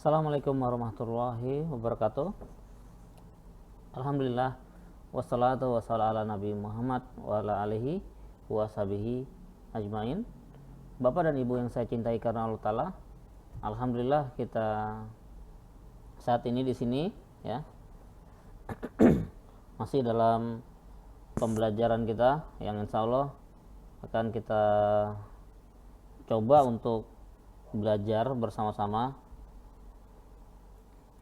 Assalamualaikum warahmatullahi wabarakatuh. Alhamdulillah wassalatu wassalamu ala Nabi Muhammad wa ala alihi wa sahbihi ajmain. Bapak dan Ibu yang saya cintai karena Allah Ta'ala, alhamdulillah kita saat ini di sini ya masih dalam pembelajaran kita yang insya Allah akan kita coba untuk belajar bersama-sama.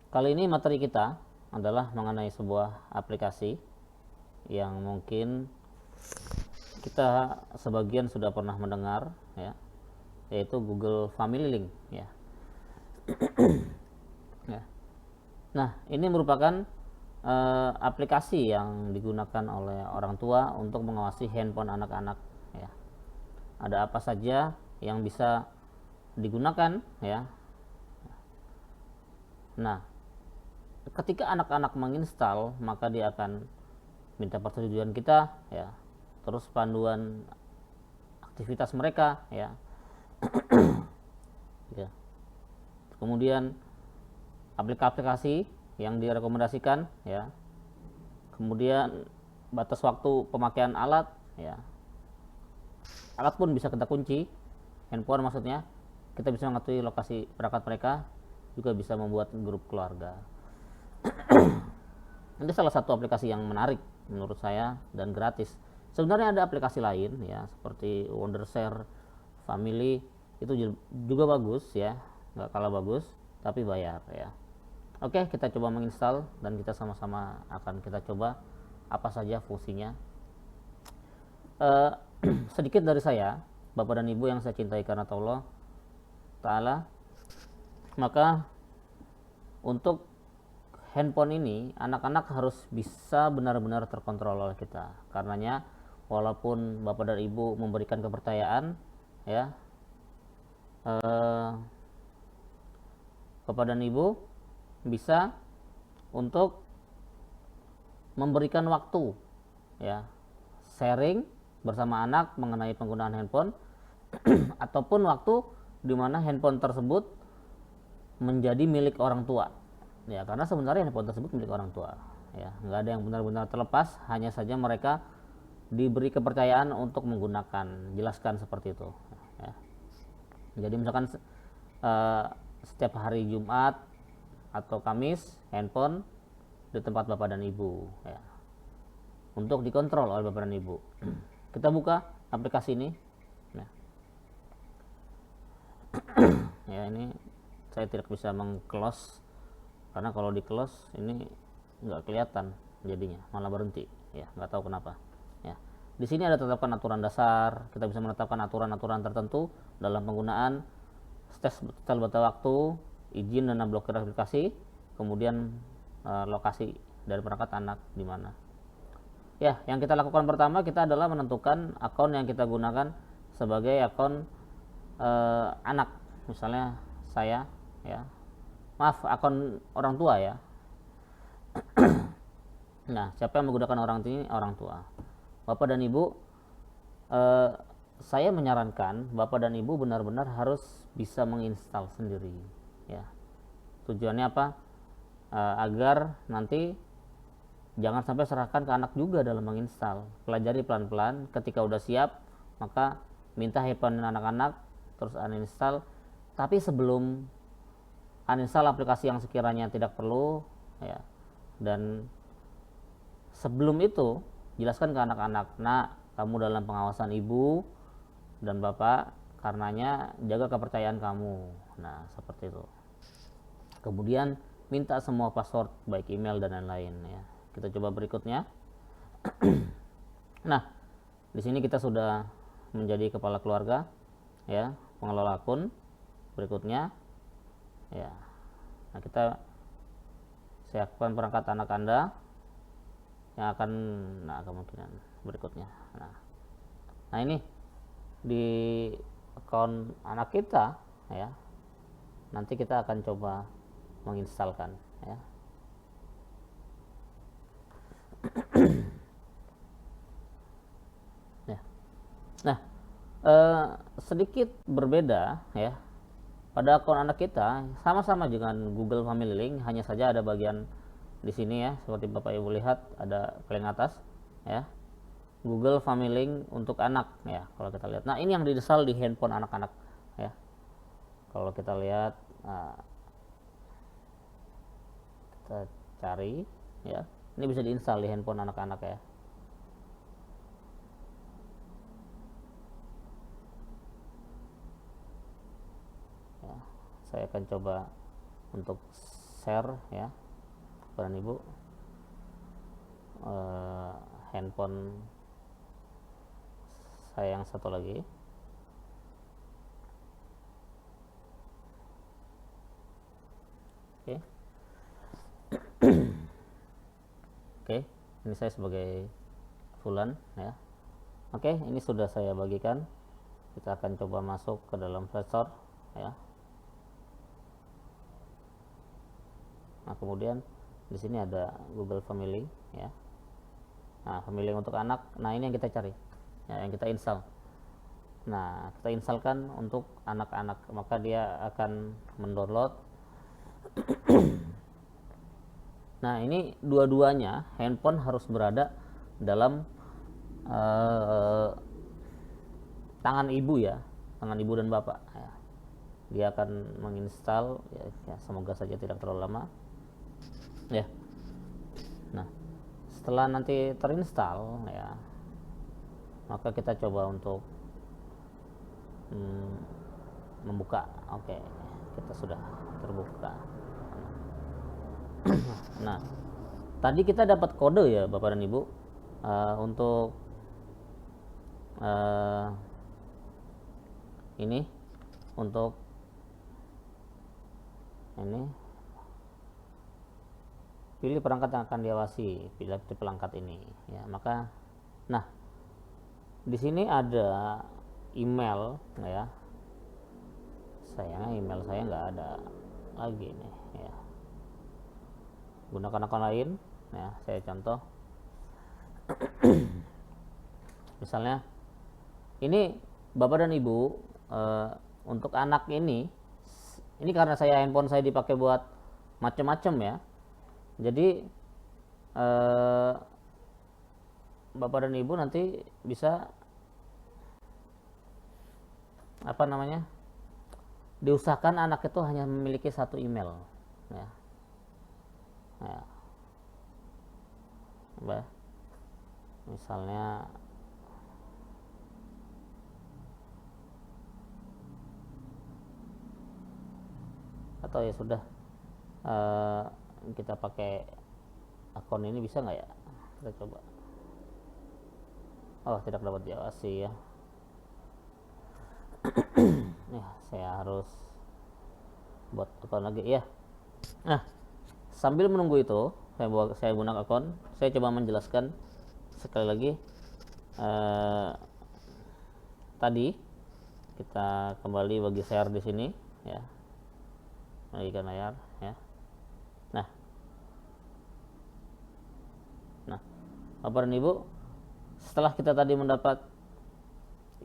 Kali ini materi kita adalah mengenai sebuah aplikasi yang mungkin kita sebagian sudah pernah mendengar ya, yaitu Google Family Link ya. Ya. Nah, ini merupakan aplikasi yang digunakan oleh orang tua untuk mengawasi handphone anak-anak ya. Ada apa saja yang bisa digunakan ya. Nah, ketika anak-anak menginstal, maka dia akan minta persetujuan kita ya, terus panduan aktivitas mereka ya. Ya. Kemudian aplikasi yang direkomendasikan ya, kemudian batas waktu pemakaian alat ya, alat pun bisa kita kunci, handphone maksudnya, kita bisa mengetahui lokasi perangkat mereka, juga bisa membuat grup keluarga. Ini salah satu aplikasi yang menarik menurut saya dan gratis. Sebenarnya ada aplikasi lain ya, seperti Wondershare Family, itu juga bagus ya, nggak kalah bagus, tapi bayar ya. Oke, kita coba menginstal dan kita sama-sama akan kita coba apa saja fungsinya. Sedikit dari saya, Bapak dan Ibu yang saya cintai karena Allah Ta'ala, maka untuk handphone ini anak-anak harus bisa benar-benar terkontrol oleh kita. Karenanya walaupun Bapak dan Ibu memberikan kepercayaan ya, Bapak dan Ibu bisa untuk memberikan waktu ya, sharing bersama anak mengenai penggunaan handphone ataupun waktu di mana handphone tersebut menjadi milik orang tua ya, karena sebenarnya handphone tersebut milik orang tua ya, nggak ada yang benar-benar terlepas, hanya saja mereka diberi kepercayaan untuk menggunakan. Jelaskan seperti itu ya. Jadi misalkan setiap hari Jumat atau Kamis handphone di tempat Bapak dan Ibu ya, untuk dikontrol oleh Bapak dan Ibu. Kita buka aplikasi ini ya. Ya, ini saya tidak bisa meng-close karena kalau di close ini nggak kelihatan, jadinya malah berhenti ya, nggak tahu kenapa ya. Di sini ada tetapkan aturan dasar, kita bisa menetapkan aturan-aturan tertentu dalam penggunaan, setel batas waktu, izin dan blokir aplikasi, kemudian lokasi dari perangkat anak di mana ya. Yang kita lakukan pertama, kita adalah menentukan akun yang kita gunakan sebagai akun anak, misalnya saya ya, maaf, akun orang tua ya. Nah, siapa yang menggunakan orang tua. Bapak dan Ibu, saya menyarankan Bapak dan Ibu benar-benar harus bisa menginstal sendiri ya. Tujuannya apa? Agar nanti jangan sampai serahkan ke anak juga dalam menginstal. Pelajari pelan-pelan, ketika udah siap maka minta handphone anak-anak, terus uninstall. Tapi sebelum uninstall aplikasi yang sekiranya tidak perlu ya, dan sebelum itu jelaskan ke anak-anak, nah, kamu dalam pengawasan ibu dan bapak, karenanya jaga kepercayaan kamu. Nah, seperti itu. Kemudian minta semua password baik email dan lain-lain ya. Kita coba berikutnya. Nah, di sini kita sudah menjadi kepala keluarga ya, pengelola akun. Berikutnya ya, nah, kita siapkan perangkat anak Anda yang akan, nah, kemungkinan berikutnya. Nah ini di akun anak kita ya, nanti kita akan coba menginstalkan ya. Ya. Nah, sedikit berbeda ya pada akun anak kita sama-sama dengan Google Family Link, hanya saja ada bagian di sini ya, seperti Bapak Ibu lihat ada paling atas ya, Google Family Link untuk anak ya, kalau kita lihat. Nah, ini yang diinstal di handphone anak-anak ya. Kalau kita lihat, kita cari ya, ini bisa diinstal di handphone anak-anak ya. Saya akan coba untuk share ya kepada Ibu handphone saya yang satu lagi. Oke. Oke, ini saya sebagai Fulan ya. Oke, ini sudah saya bagikan. Kita akan coba masuk ke dalam Play Store ya. Nah, kemudian di sini ada Google Family ya. Nah, Family untuk anak. Nah, ini yang kita cari. Ya, yang kita install. Nah, kita instalkan untuk anak-anak, maka dia akan mendownload. Nah, ini dua-duanya handphone harus berada dalam tangan ibu ya, tangan ibu dan bapak ya. Dia akan menginstal ya, semoga saja tidak terlalu lama ya. Nah, setelah nanti terinstall ya, maka kita coba untuk membuka. Oke, kita sudah terbuka. Nah, tadi kita dapat kode ya Bapak dan Ibu untuk ini, untuk ini pilih perangkat yang akan diawasi, pilih perangkat ini ya. Maka nah, di sini ada email ya. Sayangnya email saya nggak ada lagi nih ya. Gunakan akun lain ya, saya contoh. Misalnya ini Bapak dan Ibu untuk anak ini karena handphone saya dipakai buat macam-macam ya. Jadi Bapak dan Ibu nanti bisa diusahakan anak itu hanya memiliki satu email ya. Ya. Misalnya atau ya sudah, kita pakai akun ini bisa nggak ya, kita coba. Oh, tidak dapat diawasi ya. Ya, saya harus buat akun lagi ya. Nah, sambil menunggu itu saya gunakan akun, saya coba menjelaskan sekali lagi. Tadi kita kembali bagi share di sini ya, bagikan layar ya. Nah, Bapak dan Ibu, setelah kita tadi mendapat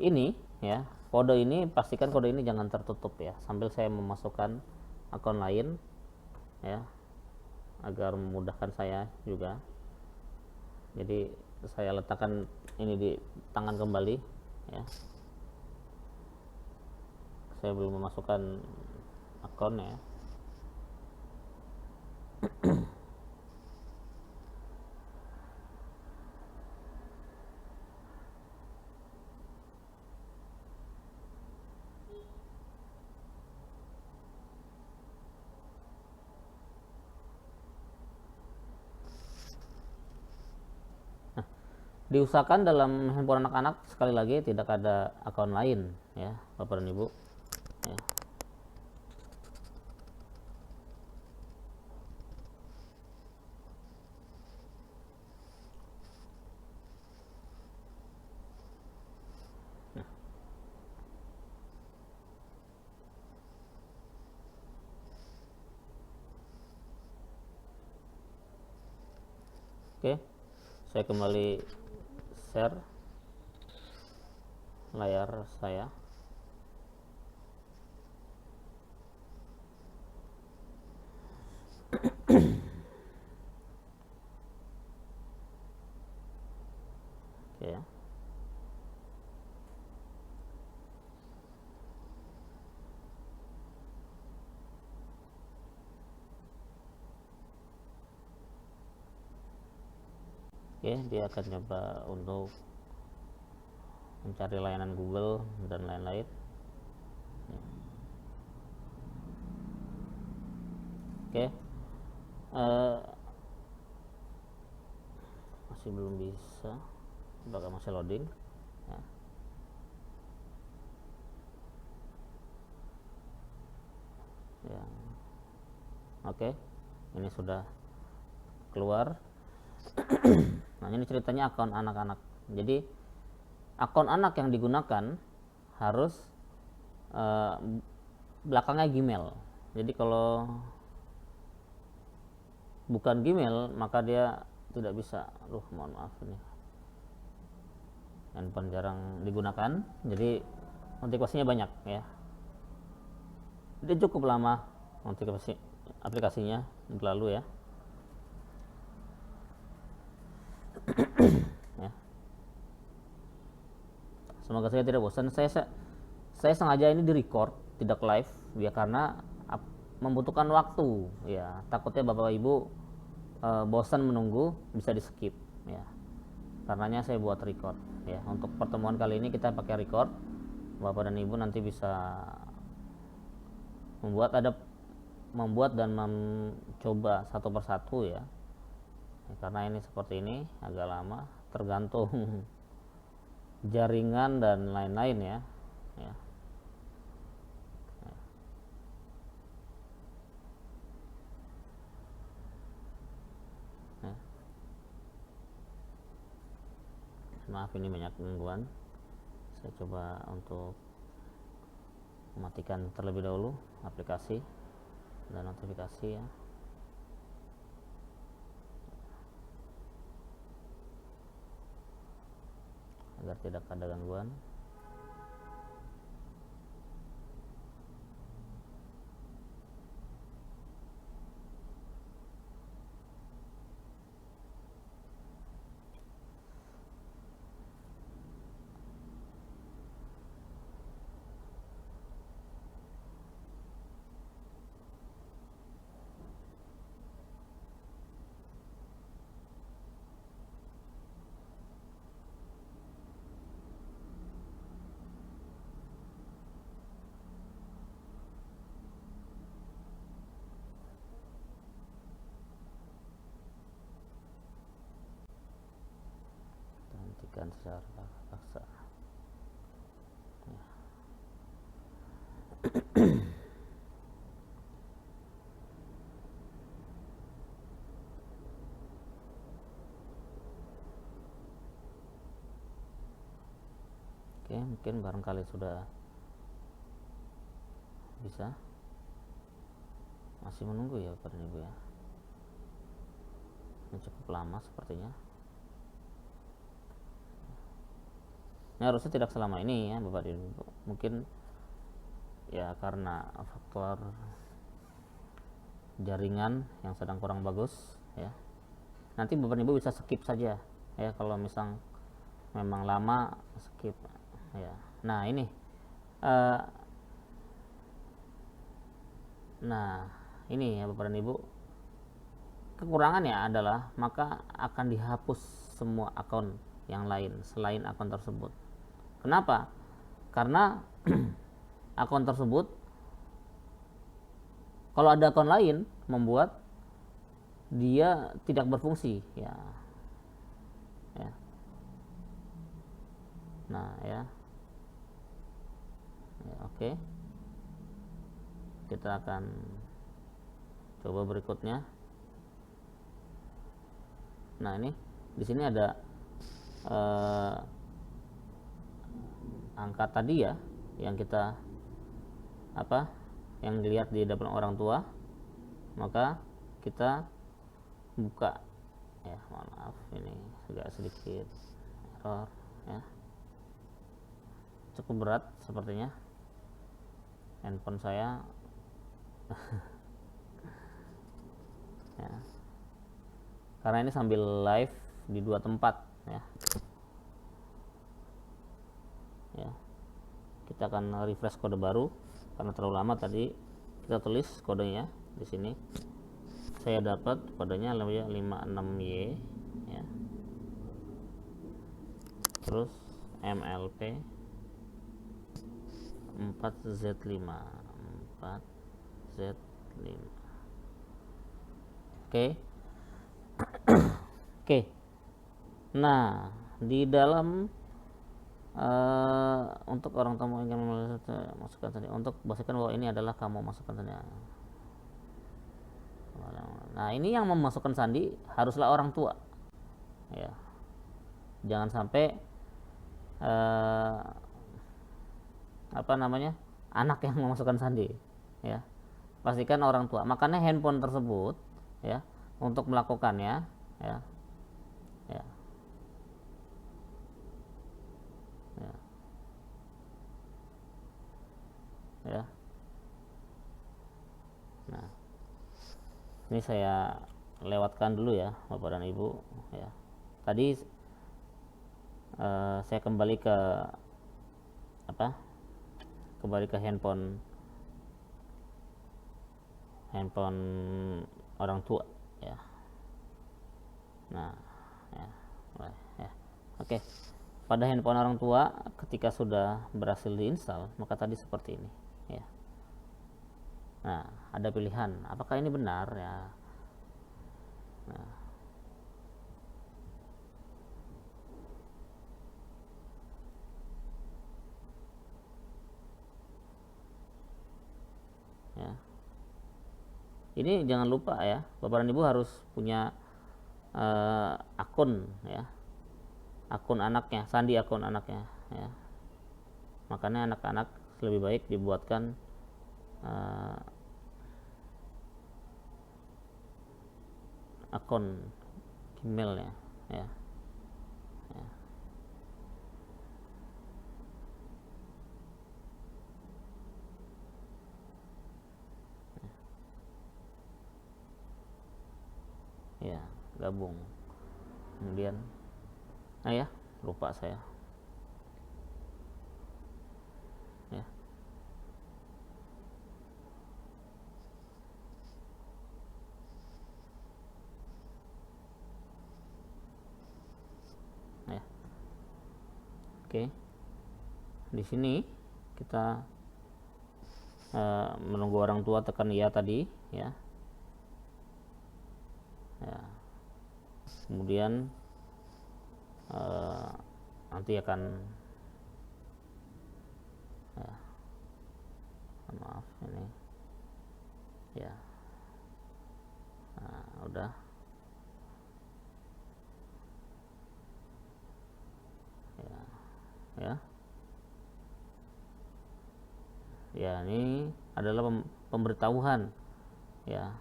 ini ya, kode ini, pastikan kode ini jangan tertutup ya, sambil saya memasukkan akun lain ya, agar memudahkan saya juga. Jadi saya letakkan ini di tangan kembali ya. Saya belum memasukkan akun ya. Diusahakan dalam handphone anak-anak sekali lagi tidak ada akun lain ya Bapak dan Ibu ya. Oke, saya kembali share layar saya. Oke, dia akan coba untuk mencari layanan Google dan lain-lain. Oke, masih belum bisa, apakah masih loading ya. Ya, oke, ini sudah keluar. Nah, ini ceritanya akun anak-anak. Jadi akun anak yang digunakan harus belakangnya Gmail. Jadi kalau bukan Gmail maka dia tidak bisa. Mohon maaf, ini handphone jarang digunakan, jadi notifikasinya banyak ya. Jadi cukup lama notifikasi aplikasinya berlalu ya. Ya. Semoga saya tidak bosan. Saya sengaja ini di record, tidak live ya, karena membutuhkan waktu ya. Takutnya Bapak Ibu bosan menunggu, bisa di skip ya. Karenanya saya buat record ya. Untuk pertemuan kali ini kita pakai record. Bapak dan Ibu nanti bisa membuat dan mencoba satu persatu ya. Karena ini seperti ini agak lama, tergantung jaringan dan lain-lain ya. Maaf, ini banyak gangguan. Saya coba untuk mematikan terlebih dahulu aplikasi dan notifikasi ya, agar tidak ada gangguan. Hentikan secara paksa ya. Oke, mungkin barangkali sudah bisa. Masih menunggu ya Bapak dan Ibu ya. Ini cukup lama sepertinya. Ini harusnya tidak selama ini ya Bapak dan Ibu. Mungkin ya karena faktor jaringan yang sedang kurang bagus ya. Nanti Bapak dan Ibu bisa skip saja ya, kalau misal memang lama, skip ya. Nah, ini nah ini ya Bapak dan Ibu, kekurangannya adalah maka akan dihapus semua akun yang lain selain akun tersebut. Kenapa? Karena akun tersebut, kalau ada akun lain, membuat dia tidak berfungsi ya. Nah ya, oke. Kita akan coba berikutnya. Nah, ini di sini ada angka tadi ya, yang kita yang dilihat di depan orang tua. Maka kita buka ya, mohon maaf, ini agak sedikit error ya, cukup berat sepertinya handphone saya. Ya, karena ini sambil live di dua tempat ya. Kita akan refresh kode baru karena terlalu lama tadi kita tulis kodenya di sini. Saya dapat kodenya 56Y ya. terus MLP 4Z5 4Z5. Oke. Oke. Nah, di dalam untuk orang tamu ingin masukkan tadi, untuk pastikan bahwa ini adalah kamu masukkan tadi. Nah, ini yang memasukkan sandi haruslah orang tua. Ya. Jangan sampai anak yang memasukkan sandi, ya. Pastikan orang tua. Makanya handphone tersebut, ya, untuk melakukannya, ya, ya, ya, ya. Nah, ini saya lewatkan dulu ya, Bapak dan Ibu, ya. Tadi saya kembali ke handphone orang tua, ya. Nah, ya, ya. Oke. Pada handphone orang tua, ketika sudah berhasil diinstal, maka tadi seperti ini, ya. Nah, ada pilihan, apakah ini benar, ya. Nah, ya. Ini jangan lupa ya, Bapak dan Ibu harus punya akun, ya, akun anaknya, sandi akun anaknya, ya. Makanya anak-anak lebih baik dibuatkan akun Gmail, ya. Ya, gabung. Kemudian ya, lupa saya, ya. Ya. Oke. Di sini kita menunggu orang tua tekan ya tadi, ya. Ya. Kemudian nanti akan, ya, maaf ini, ya. Nah, udah, ya. Ya, ini adalah pemberitahuan, ya.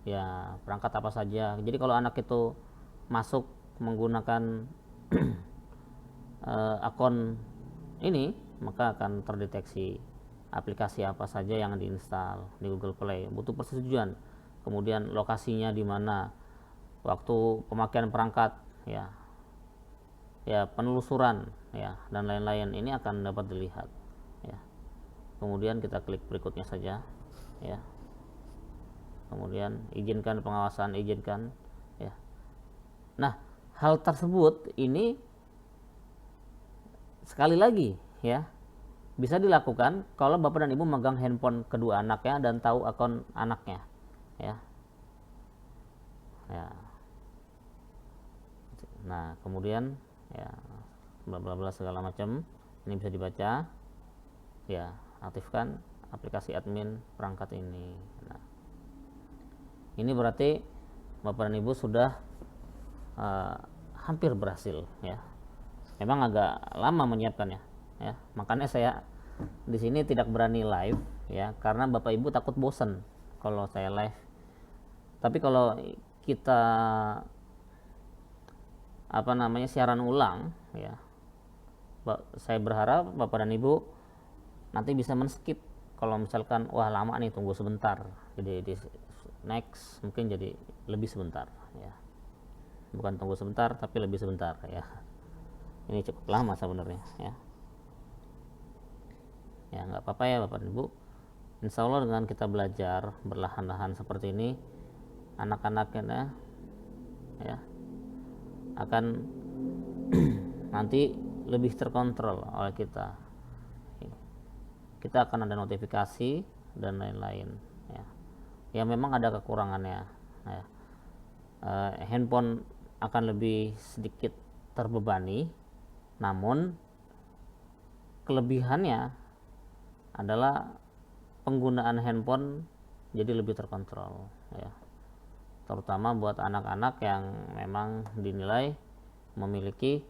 Ya, perangkat apa saja. Jadi kalau anak itu masuk menggunakan akun ini, maka akan terdeteksi aplikasi apa saja yang diinstal di Google Play. Butuh persetujuan. Kemudian lokasinya di mana, waktu pemakaian perangkat, ya, ya, penelusuran, ya, dan lain-lain ini akan dapat dilihat, ya. Kemudian kita klik berikutnya saja, ya. Kemudian izinkan pengawasan, izinkan, ya. Nah, hal tersebut ini sekali lagi, ya, bisa dilakukan kalau Bapak dan Ibu megang handphone kedua anaknya dan tahu akun anaknya, ya. Ya. Nah, kemudian, ya, bla bla bla segala macam ini bisa dibaca, ya. Aktifkan aplikasi admin perangkat ini. Nah, ini berarti Bapak dan Ibu sudah hampir berhasil, ya. Memang agak lama menyiapkannya, ya. Makanya saya di sini tidak berani live, ya, karena Bapak Ibu takut bosan kalau saya live. Tapi kalau kita siaran ulang, ya, saya berharap Bapak dan Ibu nanti bisa men-skip kalau misalkan wah lama nih, tunggu sebentar, jadi di next mungkin jadi lebih sebentar, ya. Bukan tunggu sebentar tapi lebih sebentar, ya. Ini cukup lama sebenarnya, ya. Ya, nggak apa-apa ya Bapak dan Ibu. Insya Allah dengan kita belajar berlahan-lahan seperti ini, anak-anaknya, ya, akan nanti lebih terkontrol oleh kita. Kita akan ada notifikasi dan lain-lain, ya. Ya memang ada kekurangannya, ya. Handphone akan lebih sedikit terbebani, namun kelebihannya adalah penggunaan handphone jadi lebih terkontrol, ya. Terutama buat anak-anak yang memang dinilai memiliki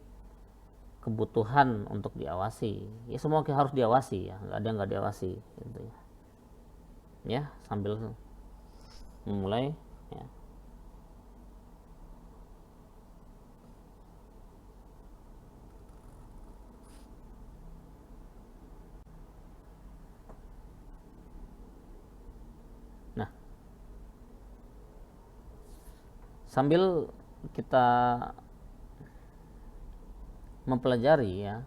kebutuhan untuk diawasi. Ya semua harus diawasi, ya, nggak ada yang nggak diawasi, gitu ya. Ya, sambil memulai, ya. Nah, sambil kita mempelajari, ya,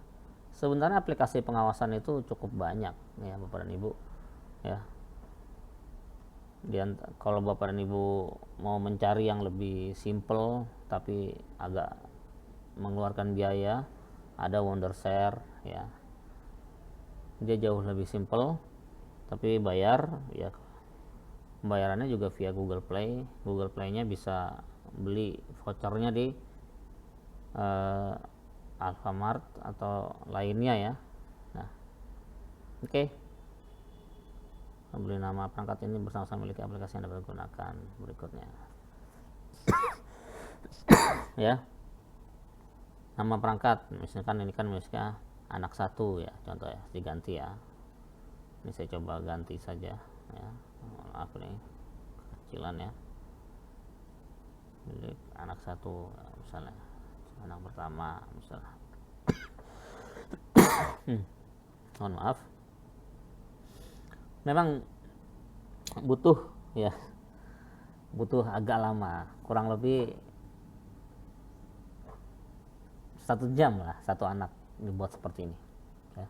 sebenarnya aplikasi pengawasan itu cukup banyak, ya Bapak dan Ibu, ya. Kalau Bapak dan Ibu mau mencari yang lebih simple tapi agak mengeluarkan biaya, ada Wondershare, ya. Dia jauh lebih simple tapi bayar, ya. Pembayarannya juga via Google Play. Google Play-nya bisa beli vouchernya di Alfamart atau lainnya, ya. Nah, oke. Beli nama perangkat ini bersama-sama memiliki aplikasi yang dapat digunakan berikutnya. Ya, nama perangkat, misalkan ini kan misalnya anak 1, ya, contoh, ya, diganti, ya. Ini saya coba ganti saja, ya. Maaf nih kecilan, ya. Milik anak 1, misalnya anak pertama, misalnya. Mohon maaf, memang butuh, ya, butuh agak lama, kurang lebih 1 jam lah satu anak dibuat seperti ini, ya.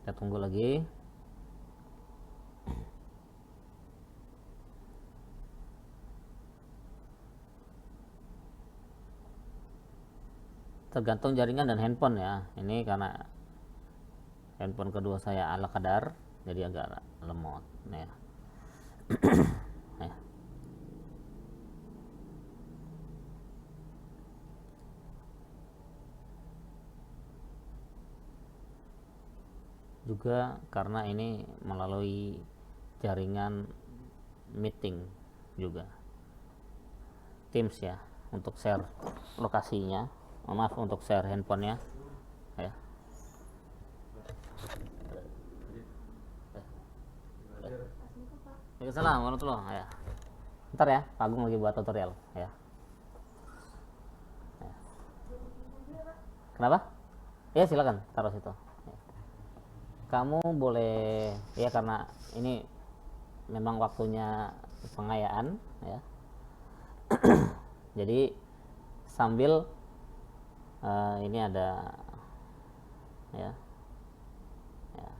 Kita tunggu lagi. Tergantung jaringan dan handphone, ya. Ini karena handphone kedua saya ala kadar, jadi agak lemot, ya. Ya. Juga karena ini melalui jaringan meeting juga, Teams, ya, untuk share lokasinya, maaf, untuk share handphonenya, ya. Waalaikumsalam warahmatullahi, ya. Ntar, ya, Pak Agung lagi buat tutorial, ya. Kenapa? Ya silakan taruh situ. Kamu boleh, ya, karena ini memang waktunya pengayaan, ya. Jadi sambil ini ada, ya, ya,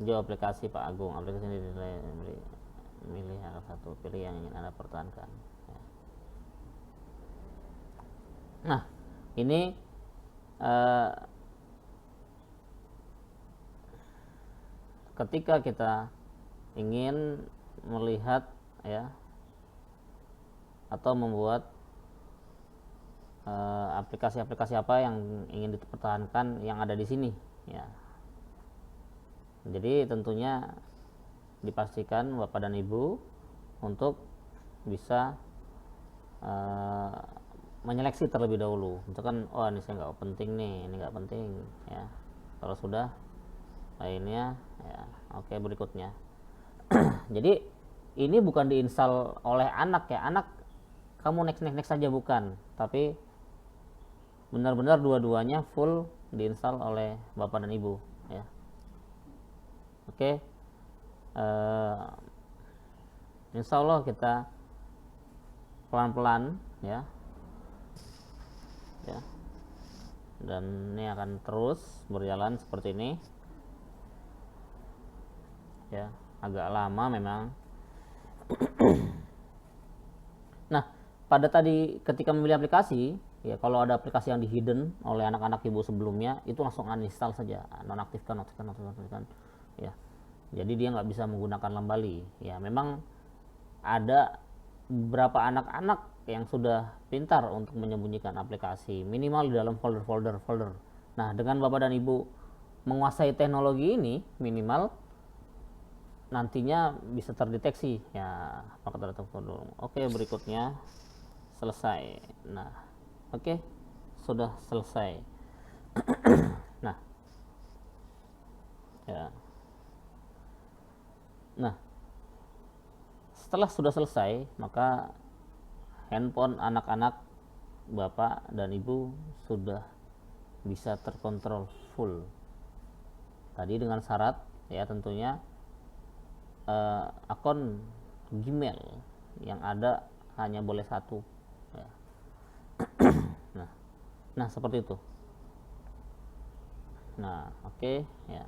jauh aplikasi Pak Agung, aplikasi ini dinilai milih salah satu, pilih yang ingin Anda pertahankan, ya. Nah, ini ketika kita ingin melihat, ya, atau membuat aplikasi-aplikasi apa yang ingin dipertahankan yang ada di sini, ya. Jadi tentunya dipastikan Bapak dan Ibu untuk bisa menyeleksi terlebih dahulu. Misalkan, oh ini saya nggak penting nih, ini nggak penting, ya. Kalau sudah lainnya, ya, oke, berikutnya. Jadi ini bukan diinstal oleh anak, ya, anak kamu next saja, bukan, tapi benar-benar dua-duanya full diinstal oleh Bapak dan Ibu, ya. Oke. Insya Allah kita pelan-pelan, ya, ya, dan ini akan terus berjalan seperti ini ya, agak lama memang. Nah, pada tadi ketika memilih aplikasi ya, kalau ada aplikasi yang di hidden oleh anak-anak ibu sebelumnya, itu langsung uninstall saja, nonaktifkan ya, jadi dia nggak bisa menggunakan kembali ya. Memang ada beberapa anak-anak yang sudah pintar untuk menyembunyikan aplikasi minimal di dalam folder. Nah, dengan bapak dan ibu menguasai teknologi ini, minimal nantinya bisa terdeteksi ya apakah tertutup. Oke, berikutnya selesai. Nah, oke, sudah selesai. Nah, ya. Nah, setelah sudah selesai, maka handphone anak-anak bapak dan ibu sudah bisa terkontrol full. Tadi dengan syarat ya tentunya akun Gmail yang ada hanya boleh satu ya. nah seperti itu. Nah, oke ya.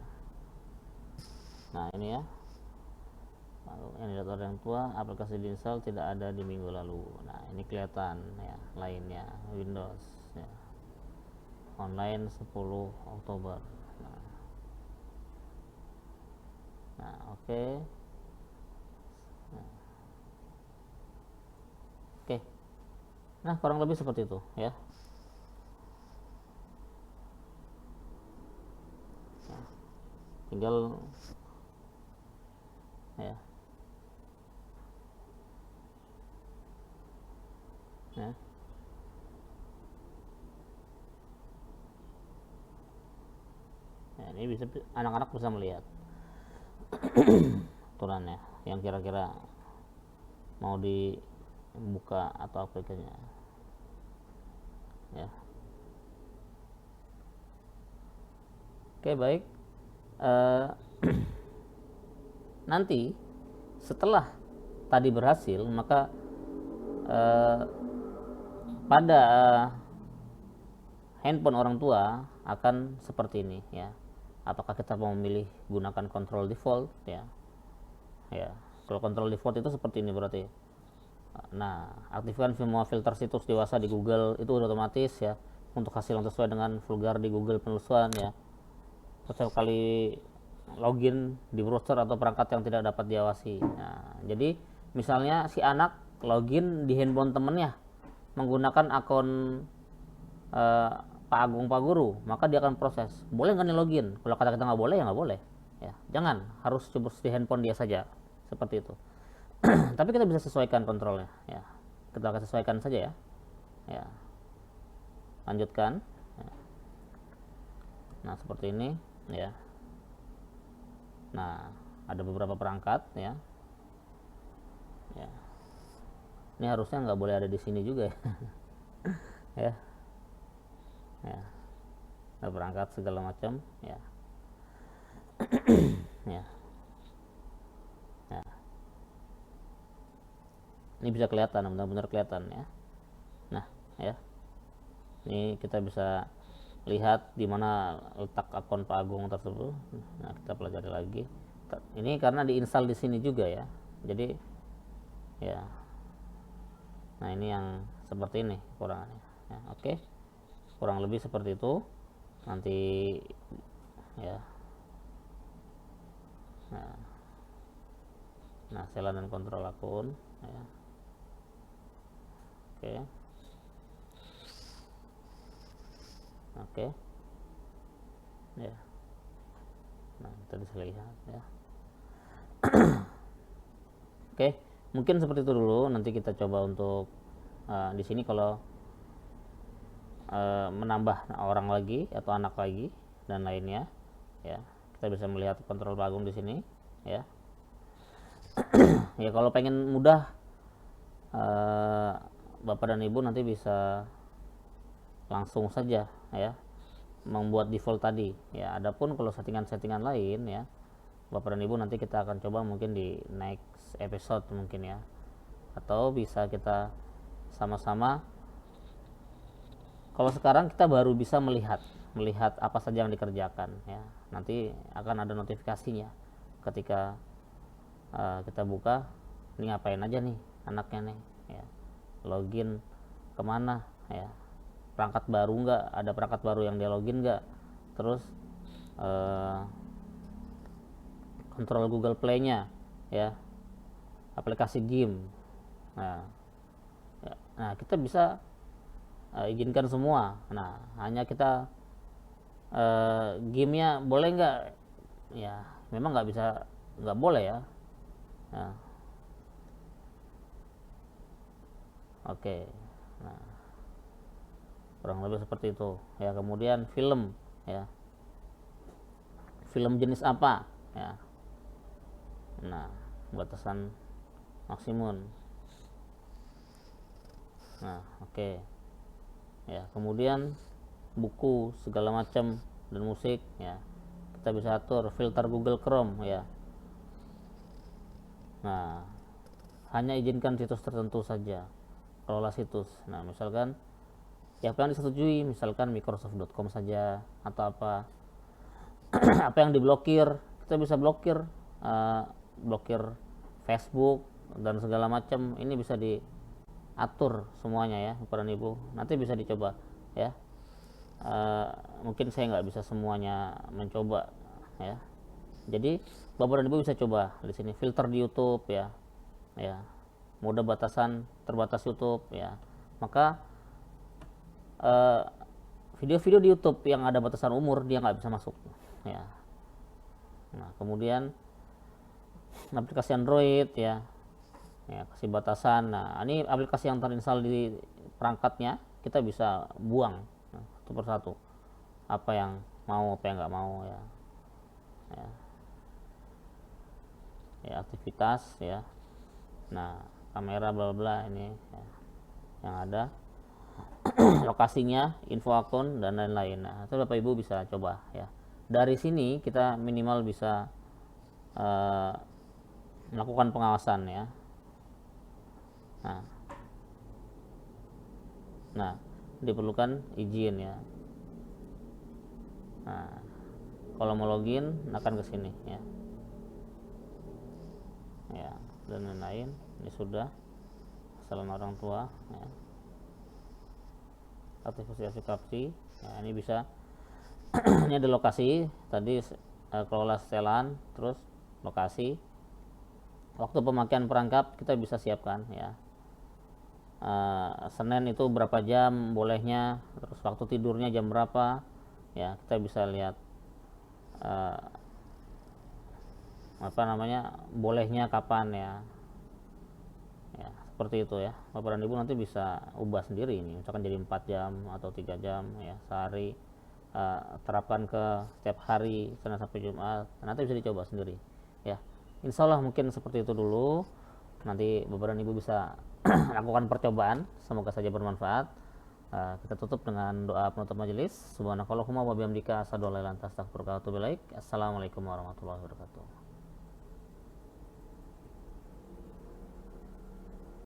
Nah, ini ya, lalu yang dilihat orang tua, aplikasi diinstal tidak ada di minggu lalu. Nah, ini kelihatan ya lainnya, Windows ya, online 10 Oktober. Nah, oke. Oke. Nah, kurang lebih seperti itu ya. Tinggal ya. Ya. Nah, ini bisa anak-anak bisa melihat aturannya yang kira-kira mau dibuka atau aplikasinya ya. Oke, baik. Nanti setelah tadi berhasil, maka pada handphone orang tua akan seperti ini ya. Apakah kita mau memilih gunakan control default ya. Ya, kalau control default itu seperti ini berarti. Nah, aktifkan semua filter situs dewasa di Google, itu otomatis ya, untuk hasil yang sesuai dengan vulgar di Google penelusuran ya. Setiap kali login di browser atau perangkat yang tidak dapat diawasi. Nah, jadi misalnya si anak login di handphone temennya menggunakan akun Pak Agung Pak Guru, maka dia akan proses. Boleh nggak nih login? Kalau kata kita nggak boleh ya nggak boleh. Ya, jangan, harus coba di handphone dia saja, seperti itu. Tapi kita bisa sesuaikan kontrolnya. Ya, kita akan sesuaikan saja ya. Ya, lanjutkan. Ya. Nah, seperti ini ya. Nah, ada beberapa perangkat ya. Ya. Ini harusnya nggak boleh ada di sini juga ya. Ya. Ya. Ada perangkat segala macam ya. Ya. Ya. Ini bisa kelihatan, benar-benar kelihatan ya. Nah, ya. Ini kita bisa lihat di mana letak akun Pak Agung tersebut. Nah, kita pelajari lagi. Ini karena diinstal di sini juga ya. Jadi ya. Nah, ini yang seperti ini kekurangannya. Ya, oke. Kurang lebih seperti itu. Nanti ya. Nah, sela dan kontrol akun ya. Oke. Oke. Ya. Nah, kita bisa lihat ya. Oke, mungkin seperti itu dulu. Nanti kita coba untuk di sini kalau menambah orang lagi atau anak lagi dan lainnya ya, kita bisa melihat kontrol Pak Agung di sini ya. Ya, kalau pengen mudah Bapak dan Ibu nanti bisa langsung saja ya membuat default tadi ya. Adapun kalau settingan-settingan lain ya, Bapak dan Ibu nanti kita akan coba mungkin di next episode mungkin ya, atau bisa kita sama-sama Kalau sekarang kita baru bisa melihat apa saja yang dikerjakan ya. Nanti akan ada notifikasinya ketika kita buka, ini ngapain aja nih anaknya nih ya. Login kemana ya, perangkat baru nggak, ada perangkat baru yang dia login nggak, terus kontrol Google Play-nya ya, aplikasi game. Nah kita bisa izinkan semua. Nah hanya kita gamenya boleh nggak ya, memang nggak bisa, nggak boleh ya. Nah, oke. Nah kurang lebih seperti itu ya. Kemudian film ya, film jenis apa ya. Nah batasan maksimum. Nah oke ya. Kemudian buku segala macam dan musik ya, kita bisa atur. Filter Google Chrome ya. Nah hanya izinkan situs tertentu saja, kelola situs. Nah misalkan ya apa yang disetujui, misalkan microsoft.com saja atau apa. Apa yang diblokir, kita bisa blokir, blokir Facebook dan segala macam. Ini bisa diatur semuanya ya Bapak dan Ibu. Nanti bisa dicoba ya. Mungkin saya nggak bisa semuanya mencoba ya. Jadi Bapak dan Ibu bisa coba di sini filter di YouTube ya. Ya, mode batasan terbatas YouTube ya. Maka video-video di YouTube yang ada batasan umur dia nggak bisa masuk ya. Nah kemudian aplikasi Android ya, kasih batasan. Nah ini aplikasi yang terinstall di perangkatnya kita bisa buang satu persatu, apa yang mau apa yang nggak mau ya. Aktivitas ya. Nah kamera bla bla ini ya, yang ada lokasinya, info akun dan lain-lain. Nah itu Bapak Ibu bisa coba ya. Dari sini kita minimal bisa melakukan pengawasan ya. Nah diperlukan izin ya. Nah kalau mau login akan ke sini ya. Ya dan lain-lain. Ini sudah kesalahan orang tua ya. Aktivasi kapsi ya, ini bisa ini ada lokasi tadi, kelola setelan, terus lokasi, waktu pemakaian perangkat kita bisa siapkan ya. Senin itu berapa jam bolehnya, terus waktu tidurnya jam berapa ya, kita bisa lihat bolehnya kapan ya. Ya seperti itu ya Bapak dan Ibu. Nanti bisa ubah sendiri ini, misalkan jadi 4 jam atau 3 jam ya sehari. Terapkan ke setiap hari Senin sampai Jumat. Nanti bisa dicoba sendiri ya. Insya Allah mungkin seperti itu dulu. Nanti Bapak dan Ibu bisa lakukan percobaan, semoga saja bermanfaat. Kita tutup dengan doa penutup majelis. Subhanakallahumma wa bihamdika asyhadu an la ilaha illa anta astaghfiruka wa atubu ilaik. Assalamualaikum warahmatullahi wabarakatuh.